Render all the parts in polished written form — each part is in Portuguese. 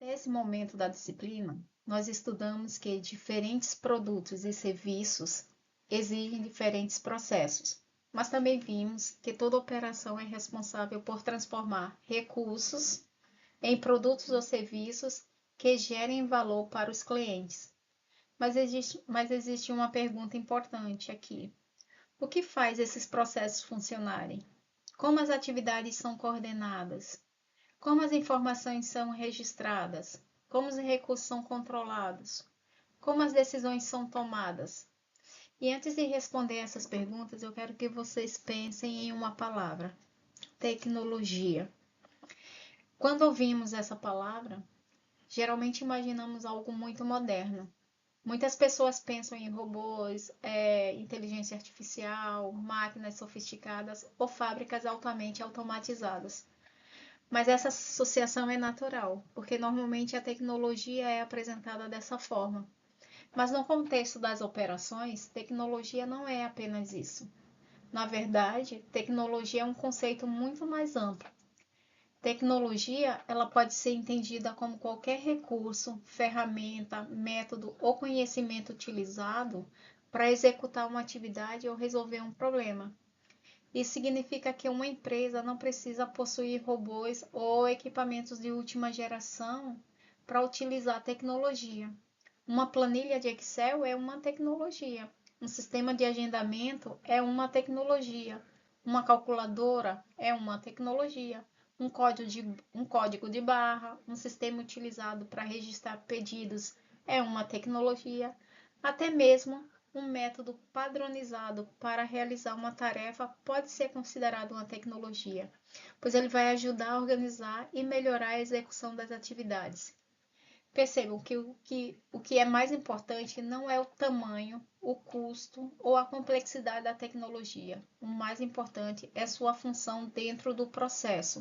Nesse momento da disciplina, nós estudamos que diferentes produtos e serviços exigem diferentes processos, mas também vimos que toda operação é responsável por transformar recursos em produtos ou serviços que gerem valor para os clientes. Mas existe uma pergunta importante aqui. O que faz esses processos funcionarem? Como as atividades são coordenadas? Como as informações são registradas? Como os recursos são controlados? Como as decisões são tomadas? E antes de responder essas perguntas, eu quero que vocês pensem em uma palavra: tecnologia. Quando ouvimos essa palavra, geralmente imaginamos algo muito moderno. Muitas pessoas pensam em robôs, inteligência artificial, máquinas sofisticadas ou fábricas altamente automatizadas. Mas essa associação é natural, porque normalmente a tecnologia é apresentada dessa forma. Mas no contexto das operações, tecnologia não é apenas isso. Na verdade, tecnologia é um conceito muito mais amplo. Tecnologia, ela pode ser entendida como qualquer recurso, ferramenta, método ou conhecimento utilizado para executar uma atividade ou resolver um problema. Isso significa que uma empresa não precisa possuir robôs ou equipamentos de última geração para utilizar tecnologia. Uma planilha de Excel é uma tecnologia. Um sistema de agendamento é uma tecnologia. Uma calculadora é uma tecnologia. Um código de barra, um sistema utilizado para registrar pedidos é uma tecnologia. Até mesmo um método padronizado para realizar uma tarefa pode ser considerado uma tecnologia, pois ele vai ajudar a organizar e melhorar a execução das atividades. Percebam que o que é mais importante não é o tamanho, o custo ou a complexidade da tecnologia. O mais importante é sua função dentro do processo.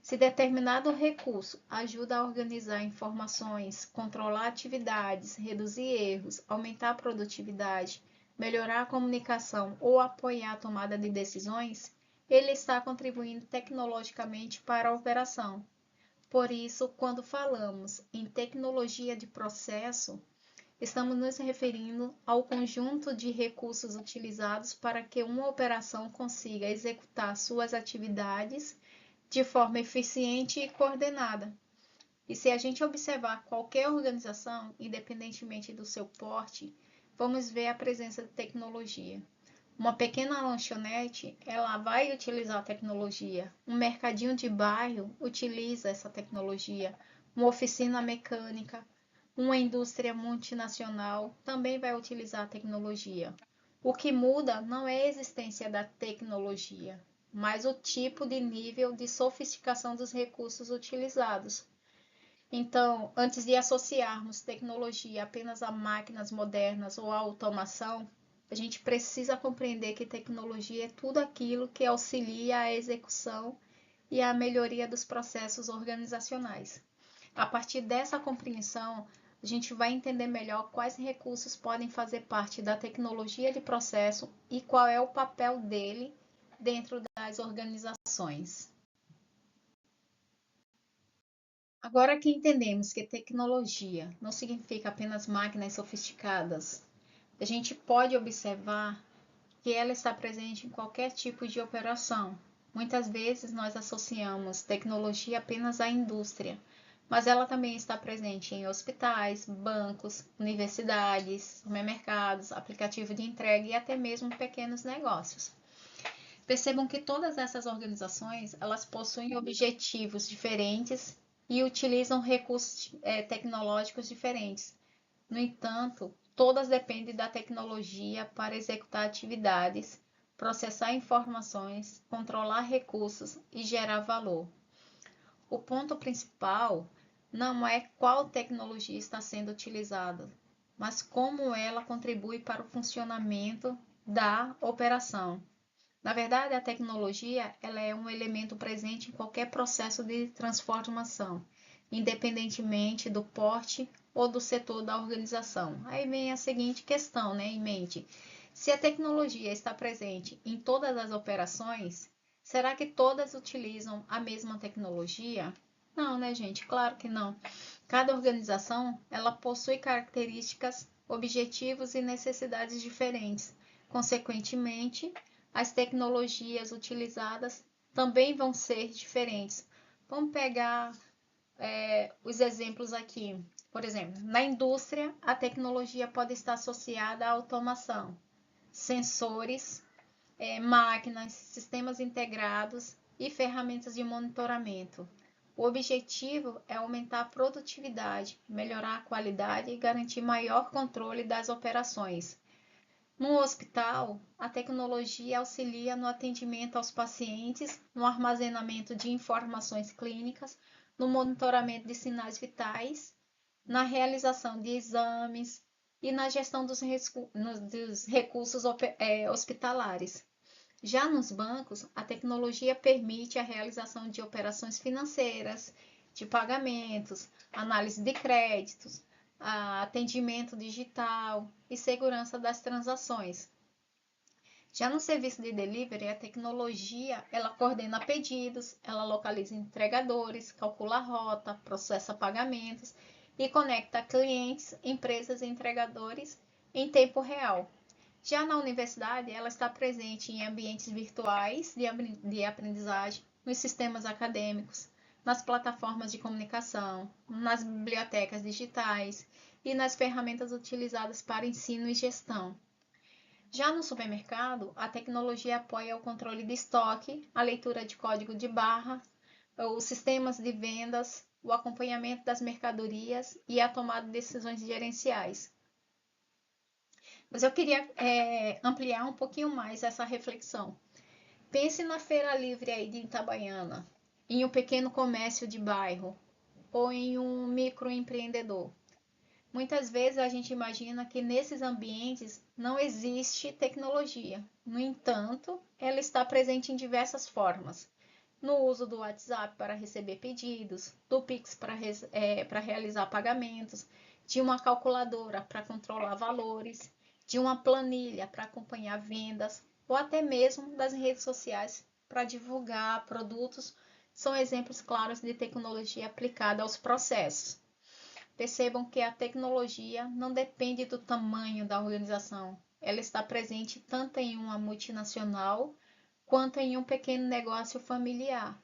Se determinado recurso ajuda a organizar informações, controlar atividades, reduzir erros, aumentar a produtividade, melhorar a comunicação ou apoiar a tomada de decisões, ele está contribuindo tecnologicamente para a operação. Por isso, quando falamos em tecnologia de processo, estamos nos referindo ao conjunto de recursos utilizados para que uma operação consiga executar suas atividades de forma eficiente e coordenada. E se a gente observar qualquer organização, independentemente do seu porte, vamos ver a presença de tecnologia. Uma pequena lanchonete, ela vai utilizar a tecnologia. Um mercadinho de bairro utiliza essa tecnologia. Uma oficina mecânica, uma indústria multinacional também vai utilizar a tecnologia. O que muda não é a existência da tecnologia, mas o tipo de nível de sofisticação dos recursos utilizados. Então, antes de associarmos tecnologia apenas a máquinas modernas ou a automação, a gente precisa compreender que tecnologia é tudo aquilo que auxilia a execução e a melhoria dos processos organizacionais. A partir dessa compreensão, a gente vai entender melhor quais recursos podem fazer parte da tecnologia de processo e qual é o papel dele dentro das organizações. Agora que entendemos que tecnologia não significa apenas máquinas sofisticadas, a gente pode observar que ela está presente em qualquer tipo de operação. Muitas vezes nós associamos tecnologia apenas à indústria, mas ela também está presente em hospitais, bancos, universidades, supermercados, aplicativo de entrega e até mesmo pequenos negócios. Percebam que todas essas organizações, elas possuem objetivos diferentes e utilizam recursos tecnológicos diferentes. No entanto, todas dependem da tecnologia para executar atividades, processar informações, controlar recursos e gerar valor. O ponto principal não é qual tecnologia está sendo utilizada, mas como ela contribui para o funcionamento da operação. Na verdade, a tecnologia ela é um elemento presente em qualquer processo de transformação, independentemente do porte ou do setor da organização. Aí vem a seguinte questão, em mente. Se a tecnologia está presente em todas as operações, será que todas utilizam a mesma tecnologia? Não, né, gente? Claro que não. Cada organização, ela possui características, objetivos e necessidades diferentes. Consequentemente, as tecnologias utilizadas também vão ser diferentes. Vamos pegar os exemplos aqui. Por exemplo, na indústria, a tecnologia pode estar associada à automação, sensores, máquinas, sistemas integrados e ferramentas de monitoramento. O objetivo é aumentar a produtividade, melhorar a qualidade e garantir maior controle das operações. No hospital, a tecnologia auxilia no atendimento aos pacientes, no armazenamento de informações clínicas, no monitoramento de sinais vitais, na realização de exames e na gestão dos recursos hospitalares. Já nos bancos, a tecnologia permite a realização de operações financeiras, de pagamentos, análise de créditos, atendimento digital e segurança das transações. Já no serviço de delivery, a tecnologia, ela coordena pedidos, ela localiza entregadores, calcula a rota, processa pagamentos e conecta clientes, empresas e entregadores em tempo real. Já na universidade, ela está presente em ambientes virtuais de aprendizagem, nos sistemas acadêmicos, nas plataformas de comunicação, nas bibliotecas digitais e nas ferramentas utilizadas para ensino e gestão. Já no supermercado, a tecnologia apoia o controle de estoque, a leitura de código de barra, os sistemas de vendas, o acompanhamento das mercadorias e a tomada de decisões gerenciais. Mas eu queria ampliar um pouquinho mais essa reflexão. Pense na feira livre aí de Itabaiana, em um pequeno comércio de bairro ou em um microempreendedor. Muitas vezes a gente imagina que nesses ambientes não existe tecnologia. No entanto, ela está presente em diversas formas. No uso do WhatsApp para receber pedidos, do Pix para realizar pagamentos, de uma calculadora para controlar valores, de uma planilha para acompanhar vendas, ou até mesmo das redes sociais para divulgar produtos, são exemplos claros de tecnologia aplicada aos processos. Percebam que a tecnologia não depende do tamanho da organização. Ela está presente tanto em uma multinacional quanto em um pequeno negócio familiar.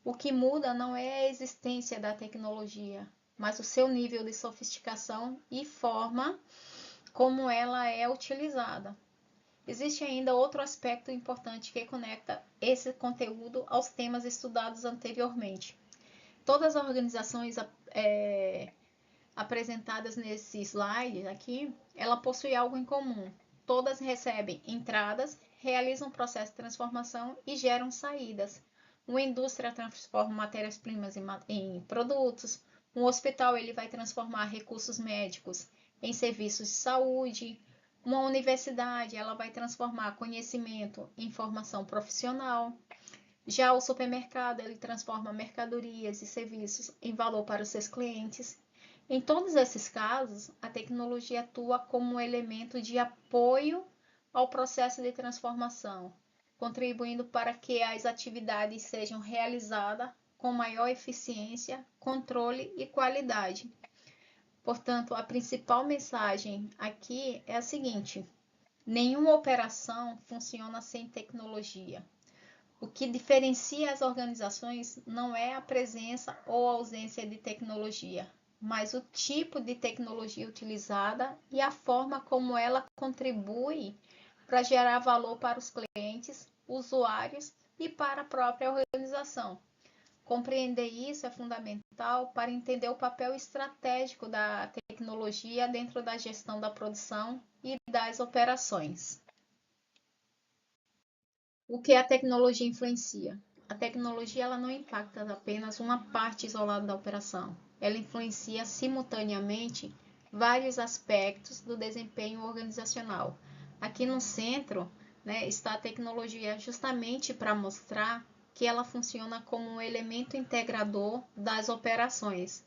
O que muda não é a existência da tecnologia, mas o seu nível de sofisticação e forma como ela é utilizada. Existe ainda outro aspecto importante que conecta esse conteúdo aos temas estudados anteriormente. Todas as organizações apresentadas nesse slide aqui, ela possui algo em comum. Todas recebem entradas, realizam processo de transformação e geram saídas. Uma indústria transforma matérias-primas em produtos. Um hospital ele vai transformar recursos médicos em serviços de saúde. Uma universidade ela vai transformar conhecimento em formação profissional. Já o supermercado ele transforma mercadorias e serviços em valor para os seus clientes. Em todos esses casos, a tecnologia atua como um elemento de apoio ao processo de transformação, contribuindo para que as atividades sejam realizadas com maior eficiência, controle e qualidade. Portanto, a principal mensagem aqui é a seguinte: nenhuma operação funciona sem tecnologia. O que diferencia as organizações não é a presença ou ausência de tecnologia, mas o tipo de tecnologia utilizada e a forma como ela contribui para gerar valor para os clientes, usuários e para a própria organização. Compreender isso é fundamental para entender o papel estratégico da tecnologia dentro da gestão da produção e das operações. O que a tecnologia influencia? A tecnologia ela não impacta apenas uma parte isolada da operação. Ela influencia simultaneamente vários aspectos do desempenho organizacional. Aqui no centro, né, está a tecnologia justamente para mostrar que ela funciona como um elemento integrador das operações.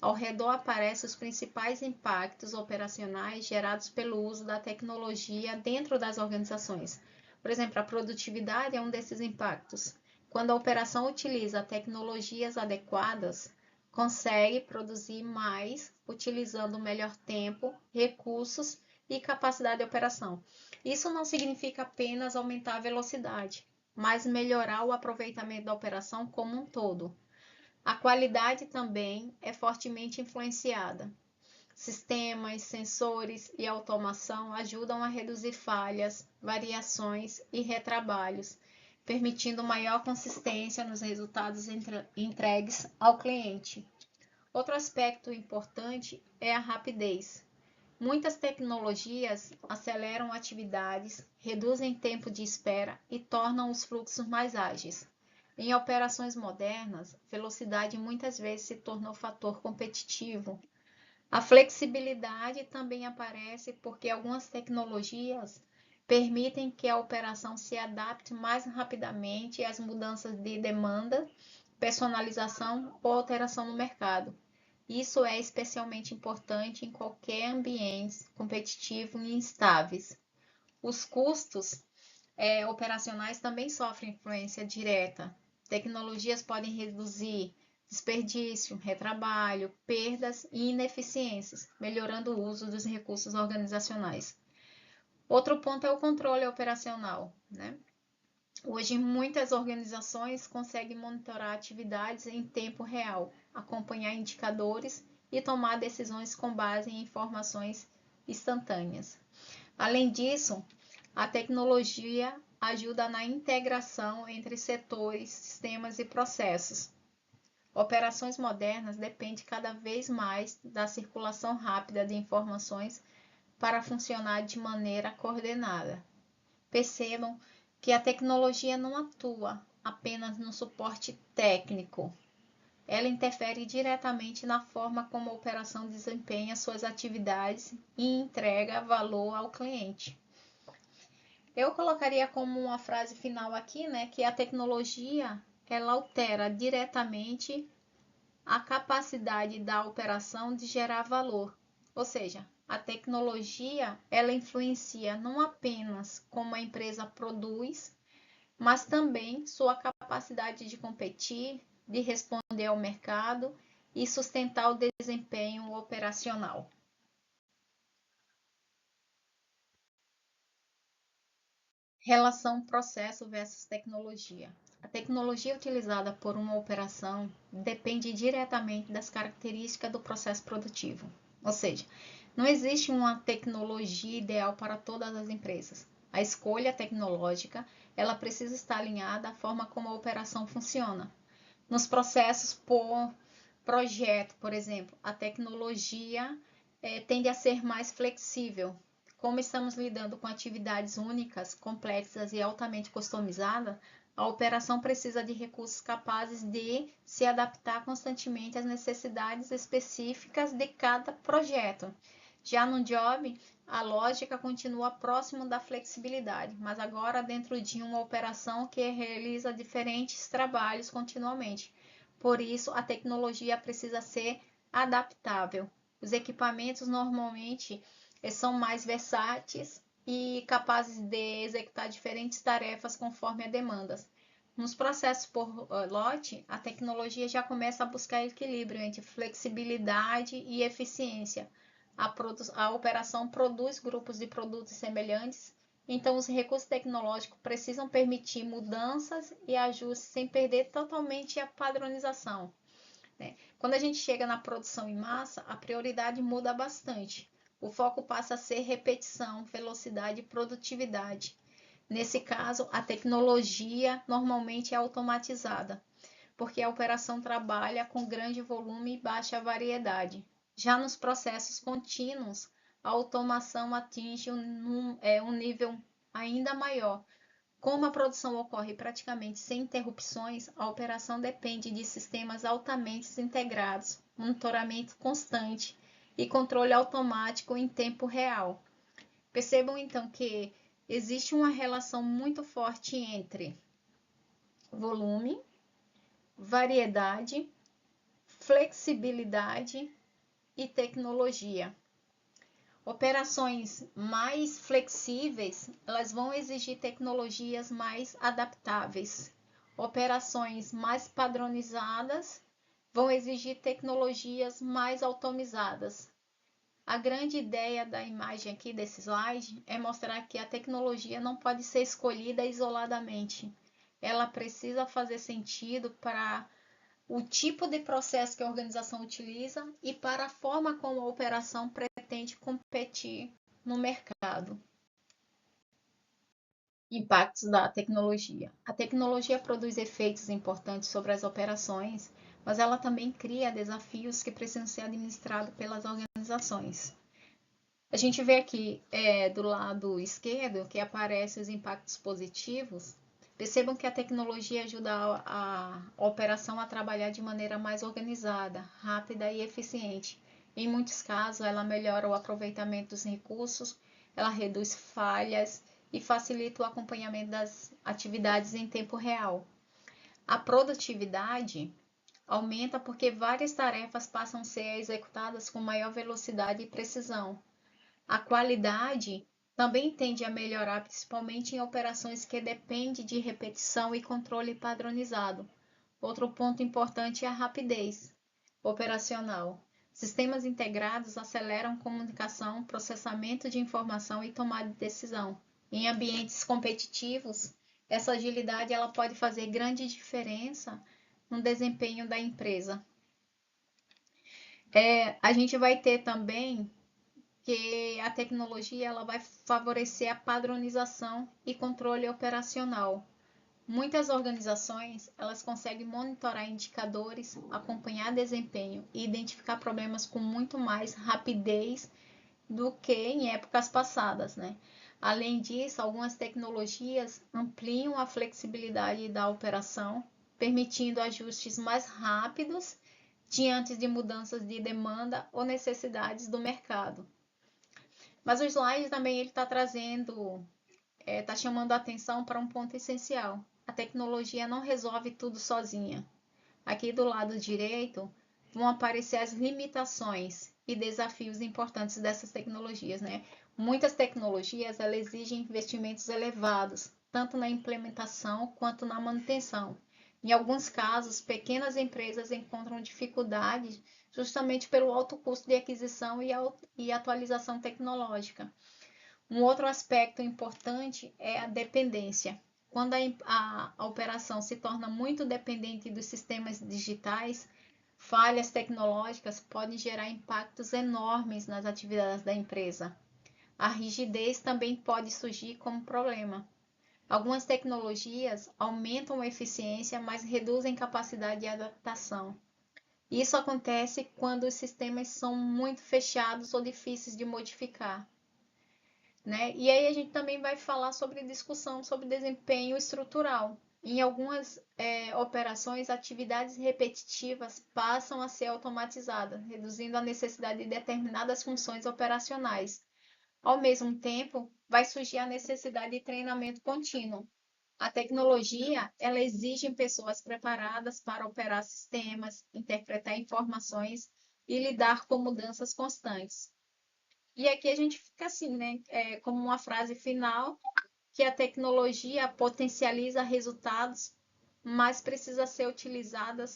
Ao redor aparecem os principais impactos operacionais gerados pelo uso da tecnologia dentro das organizações. Por exemplo, a produtividade é um desses impactos. quando a operação utiliza tecnologias adequadas, consegue produzir mais, utilizando melhor tempo, recursos e capacidade de operação. Isso não significa apenas aumentar a velocidade, mas melhorar o aproveitamento da operação como um todo. A qualidade também é fortemente influenciada. Sistemas, sensores e automação ajudam a reduzir falhas, variações e retrabalhos, permitindo maior consistência nos resultados entregues ao cliente. Outro aspecto importante é a rapidez. Muitas tecnologias aceleram atividades, reduzem tempo de espera e tornam os fluxos mais ágeis. Em operações modernas, velocidade muitas vezes se tornou fator competitivo. A flexibilidade também aparece porque algumas tecnologias permitem que a operação se adapte mais rapidamente às mudanças de demanda, personalização ou alteração no mercado. Isso é especialmente importante em qualquer ambiente competitivo e instáveis. Os custos operacionais também sofrem influência direta. Tecnologias podem reduzir desperdício, retrabalho, perdas e ineficiências, melhorando o uso dos recursos organizacionais. Outro ponto é o controle operacional, né? Hoje, muitas organizações conseguem monitorar atividades em tempo real, acompanhar indicadores e tomar decisões com base em informações instantâneas. Além disso, a tecnologia ajuda na integração entre setores, sistemas e processos. Operações modernas dependem cada vez mais da circulação rápida de informações para funcionar de maneira coordenada. Percebam que a tecnologia não atua apenas no suporte técnico. Ela interfere diretamente na forma como a operação desempenha suas atividades e entrega valor ao cliente. Eu colocaria como uma frase final aqui, né, que a tecnologia ela altera diretamente a capacidade da operação de gerar valor. Ou seja, a tecnologia ela influencia não apenas como a empresa produz, mas também sua capacidade de competir, de responder ao mercado e sustentar o desempenho operacional. Relação processo versus tecnologia. A tecnologia utilizada por uma operação depende diretamente das características do processo produtivo. Ou seja, não existe uma tecnologia ideal para todas as empresas. A escolha tecnológica, ela precisa estar alinhada à forma como a operação funciona. Nos processos por projeto, por exemplo, a tecnologia tende a ser mais flexível. Como estamos lidando com atividades únicas, complexas e altamente customizadas, a operação precisa de recursos capazes de se adaptar constantemente às necessidades específicas de cada projeto. Já no job, a lógica continua próximo da flexibilidade, mas agora dentro de uma operação que realiza diferentes trabalhos continuamente. Por isso, a tecnologia precisa ser adaptável. Os equipamentos normalmente são mais versáteis e capazes de executar diferentes tarefas conforme a demandas. Nos processos por lote, a tecnologia já começa a buscar equilíbrio entre flexibilidade e eficiência. A operação produz grupos de produtos semelhantes, então os recursos tecnológicos precisam permitir mudanças e ajustes sem perder totalmente a padronização, né? Quando a gente chega na produção em massa, a prioridade muda bastante. O foco passa a ser repetição, velocidade e produtividade. Nesse caso, a tecnologia normalmente é automatizada, porque a operação trabalha com grande volume e baixa variedade. Já nos processos contínuos, a automação atinge um nível ainda maior. Como a produção ocorre praticamente sem interrupções, a operação depende de sistemas altamente integrados, monitoramento constante e controle automático em tempo real. Percebam então que existe uma relação muito forte entre volume, variedade, flexibilidade e tecnologia. Operações mais flexíveis, elas vão exigir tecnologias mais adaptáveis. Operações mais padronizadas vão exigir tecnologias mais automizadas. A grande ideia da imagem aqui desse slide é mostrar que a tecnologia não pode ser escolhida isoladamente. Ela precisa fazer sentido para o tipo de processo que a organização utiliza e para a forma como a operação pretende competir no mercado. Impactos da tecnologia. A tecnologia produz efeitos importantes sobre as operações, mas ela também cria desafios que precisam ser administrados pelas organizações. A gente vê aqui do lado esquerdo que aparecem os impactos positivos. Percebam que a tecnologia ajuda a operação a trabalhar de maneira mais organizada, rápida e eficiente. Em muitos casos, ela melhora o aproveitamento dos recursos, ela reduz falhas e facilita o acompanhamento das atividades em tempo real. A produtividade aumenta porque várias tarefas passam a ser executadas com maior velocidade e precisão. A qualidade também tende a melhorar, principalmente em operações que dependem de repetição e controle padronizado. Outro ponto importante é a rapidez operacional. Sistemas integrados aceleram comunicação, processamento de informação e tomada de decisão. Em ambientes competitivos, essa agilidade ela pode fazer grande diferença no desempenho da empresa. A gente vai ter também que a tecnologia ela vai favorecer a padronização e controle operacional. Muitas organizações elas conseguem monitorar indicadores, acompanhar desempenho e identificar problemas com muito mais rapidez do que em épocas passadas, né? Além disso, algumas tecnologias ampliam a flexibilidade da operação, permitindo ajustes mais rápidos diante de mudanças de demanda ou necessidades do mercado. Mas o slide também ele está trazendo, está chamando a atenção para um ponto essencial. A tecnologia não resolve tudo sozinha. Aqui do lado direito vão aparecer as limitações e desafios importantes dessas tecnologias, né? Muitas tecnologias elas exigem investimentos elevados, tanto na implementação quanto na manutenção. Em alguns casos, pequenas empresas encontram dificuldades justamente pelo alto custo de aquisição e atualização tecnológica. Um outro aspecto importante é a dependência. Quando a operação se torna muito dependente dos sistemas digitais, falhas tecnológicas podem gerar impactos enormes nas atividades da empresa. A rigidez também pode surgir como problema. Algumas tecnologias aumentam a eficiência, mas reduzem capacidade de adaptação. Isso acontece quando os sistemas são muito fechados ou difíceis de modificar. Né? E aí a gente também vai falar sobre discussão sobre desempenho estrutural. Em algumas operações, atividades repetitivas passam a ser automatizadas, reduzindo a necessidade de determinadas funções operacionais. Ao mesmo tempo, vai surgir a necessidade de treinamento contínuo. A tecnologia, ela exige pessoas preparadas para operar sistemas, interpretar informações e lidar com mudanças constantes. E aqui a gente fica assim, né? Como uma frase final, que a tecnologia potencializa resultados, mas precisa ser utilizada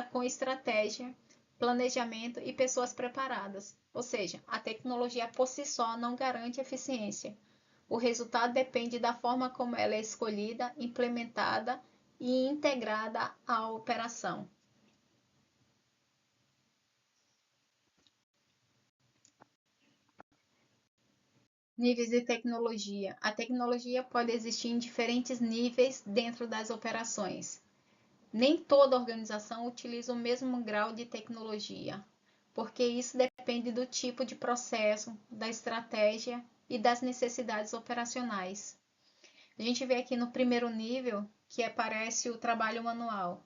com estratégia, planejamento e pessoas preparadas. Ou seja, a tecnologia por si só não garante eficiência. O resultado depende da forma como ela é escolhida, implementada e integrada à operação. Níveis de tecnologia. A tecnologia pode existir em diferentes níveis dentro das operações. Nem toda organização utiliza o mesmo grau de tecnologia, porque isso depende do tipo de processo, da estratégia e das necessidades operacionais. A gente vê aqui no primeiro nível que aparece o trabalho manual.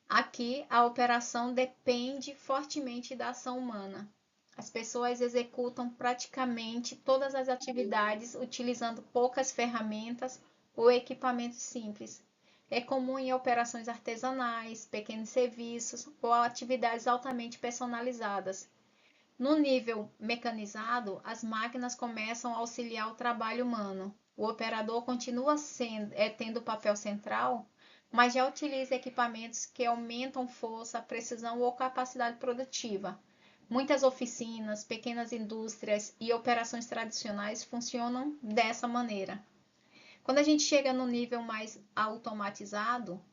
Aqui a operação depende fortemente da ação humana. As pessoas executam praticamente todas as atividades utilizando poucas ferramentas ou equipamentos simples. É comum em operações artesanais, pequenos serviços ou atividades altamente personalizadas. No nível mecanizado, as máquinas começam a auxiliar o trabalho humano. o operador continua tendo o papel central, mas já utiliza equipamentos que aumentam força, precisão ou capacidade produtiva. Muitas oficinas, pequenas indústrias e operações tradicionais funcionam dessa maneira. Quando a gente chega no nível mais automatizado,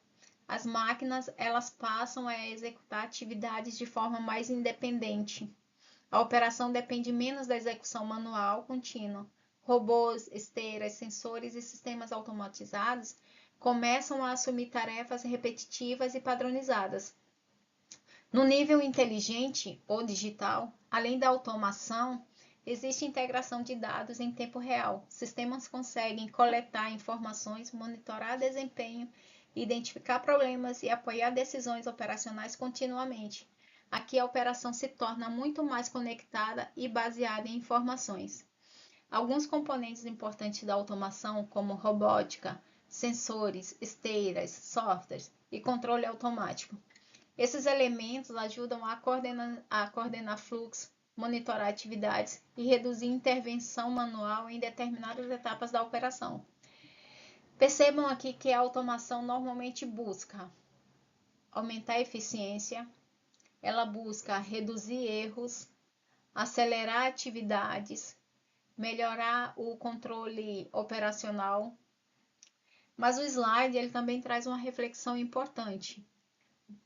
as máquinas elas passam a executar atividades de forma mais independente. A operação depende menos da execução manual contínua. Robôs, esteiras, sensores e sistemas automatizados começam a assumir tarefas repetitivas e padronizadas. No nível inteligente ou digital, além da automação, existe integração de dados em tempo real. Sistemas conseguem coletar informações, monitorar desempenho, identificar problemas e apoiar decisões operacionais continuamente. Aqui a operação se torna muito mais conectada e baseada em informações. Alguns componentes importantes da automação, como robótica, sensores, esteiras, softwares e controle automático. Esses elementos ajudam a coordenar fluxo, monitorar atividades e reduzir intervenção manual em determinadas etapas da operação. Percebam aqui que a automação normalmente busca aumentar a eficiência, ela busca reduzir erros, acelerar atividades, melhorar o controle operacional. Mas o slide ele também traz uma reflexão importante.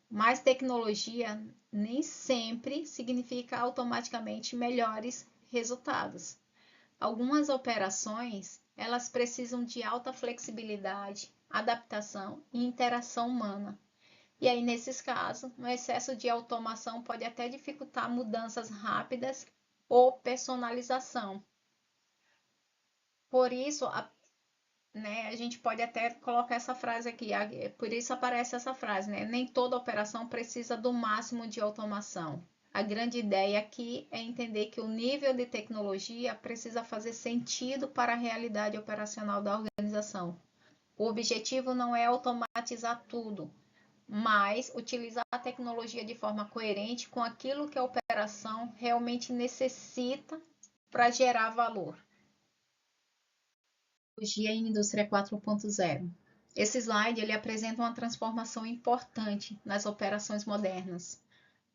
Mais tecnologia nem sempre significa automaticamente melhores resultados. Algumas operações, elas precisam de alta flexibilidade, adaptação e interação humana. E aí, nesses casos, o excesso de automação pode até dificultar mudanças rápidas ou personalização. Por isso, a gente pode até colocar essa frase aqui, por isso aparece essa frase, né? Nem toda operação precisa do máximo de automação. A grande ideia aqui é entender que o nível de tecnologia precisa fazer sentido para a realidade operacional da organização. O objetivo não é automatizar tudo, mas utilizar a tecnologia de forma coerente com aquilo que a operação realmente necessita para gerar valor. Tecnologia em indústria 4.0. Esse slide ele apresenta uma transformação importante nas operações modernas.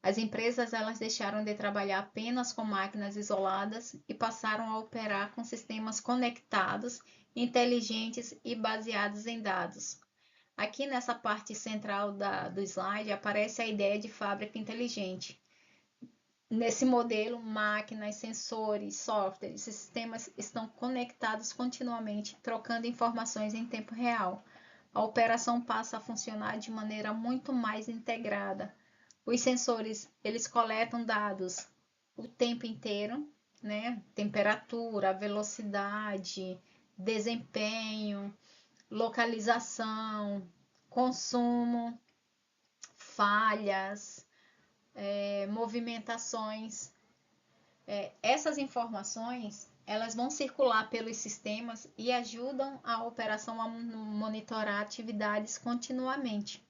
As empresas elas deixaram de trabalhar apenas com máquinas isoladas e passaram a operar com sistemas conectados, inteligentes e baseados em dados. Aqui nessa parte central do slide aparece a ideia de fábrica inteligente. Nesse modelo, máquinas, sensores, softwares, sistemas estão conectados continuamente, trocando informações em tempo real. A operação passa a funcionar de maneira muito mais integrada. Os sensores, eles coletam dados o tempo inteiro, né? Temperatura, velocidade, desempenho, localização, consumo, falhas, movimentações. Essas informações elas vão circular pelos sistemas e ajudam a operação a monitorar atividades continuamente.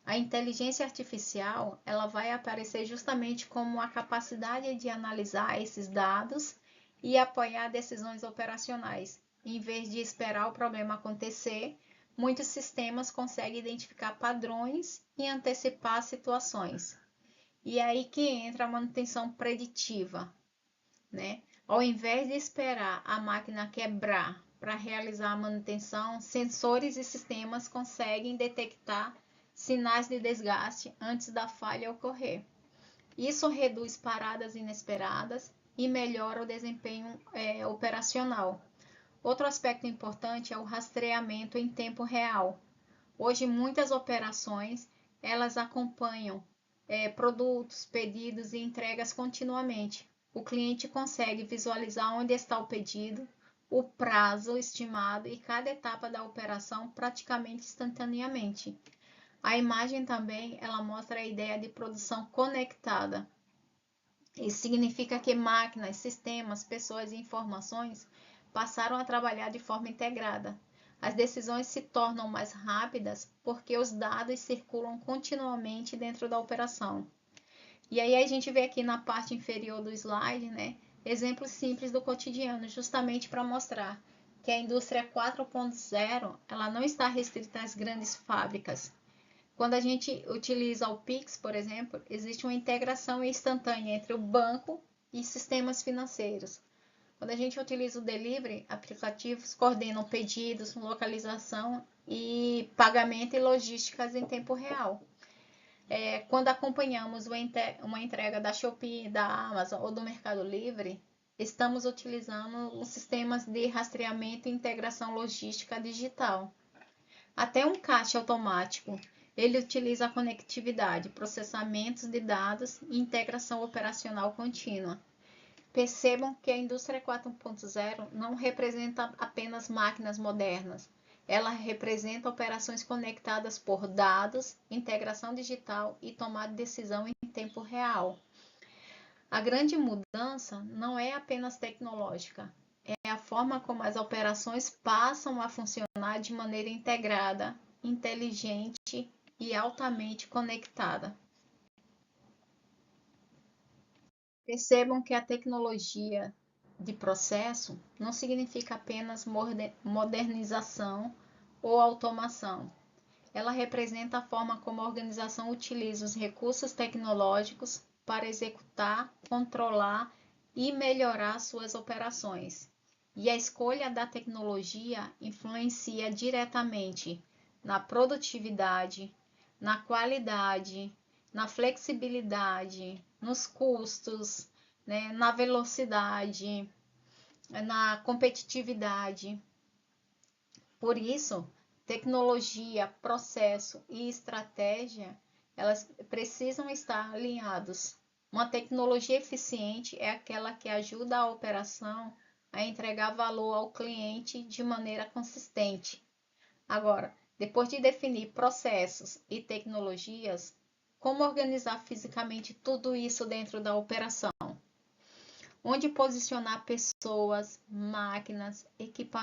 A inteligência artificial ela vai aparecer justamente como a capacidade de analisar esses dados e apoiar decisões operacionais. Em vez de esperar o problema acontecer, muitos sistemas conseguem identificar padrões e antecipar situações. E aí que entra a manutenção preditiva, né? Ao invés de esperar a máquina quebrar para realizar a manutenção, sensores e sistemas conseguem detectar sinais de desgaste antes da falha ocorrer. Isso reduz paradas inesperadas e melhora o desempenho operacional. Outro aspecto importante é o rastreamento em tempo real. Hoje, muitas operações elas acompanham produtos, pedidos e entregas continuamente. O cliente consegue visualizar onde está o pedido, o prazo estimado e cada etapa da operação praticamente instantaneamente. A imagem também ela mostra a ideia de produção conectada. Isso significa que máquinas, sistemas, pessoas e informações passaram a trabalhar de forma integrada. As decisões se tornam mais rápidas porque os dados circulam continuamente dentro da operação. E aí a gente vê aqui na parte inferior do slide, né, exemplos simples do cotidiano, justamente para mostrar que a indústria 4.0 ela não está restrita às grandes fábricas. Quando a gente utiliza o Pix, por exemplo, existe uma integração instantânea entre o banco e sistemas financeiros. Quando a gente utiliza o delivery, aplicativos coordenam pedidos, localização e pagamento e logísticas em tempo real. Quando acompanhamos uma entrega da Shopee, da Amazon ou do Mercado Livre, estamos utilizando sistemas de rastreamento e integração logística digital. Até um caixa automático, ele utiliza a conectividade, processamentos de dados e integração operacional contínua. Percebam que a indústria 4.0 não representa apenas máquinas modernas, ela representa operações conectadas por dados, integração digital e tomada de decisão em tempo real. A grande mudança não é apenas tecnológica, é a forma como as operações passam a funcionar de maneira integrada, inteligente e altamente conectada. Percebam que a tecnologia de processo não significa apenas modernização ou automação. Ela representa a forma como a organização utiliza os recursos tecnológicos para executar, controlar e melhorar suas operações. E a escolha da tecnologia influencia diretamente na produtividade, na qualidade, na flexibilidade, nos custos, né, na velocidade, na competitividade. Por isso, tecnologia, processo e estratégia, elas precisam estar alinhados. Uma tecnologia eficiente é aquela que ajuda a operação a entregar valor ao cliente de maneira consistente. Agora, depois de definir processos e tecnologias, como organizar fisicamente tudo isso dentro da operação? Onde posicionar pessoas, máquinas, equipamentos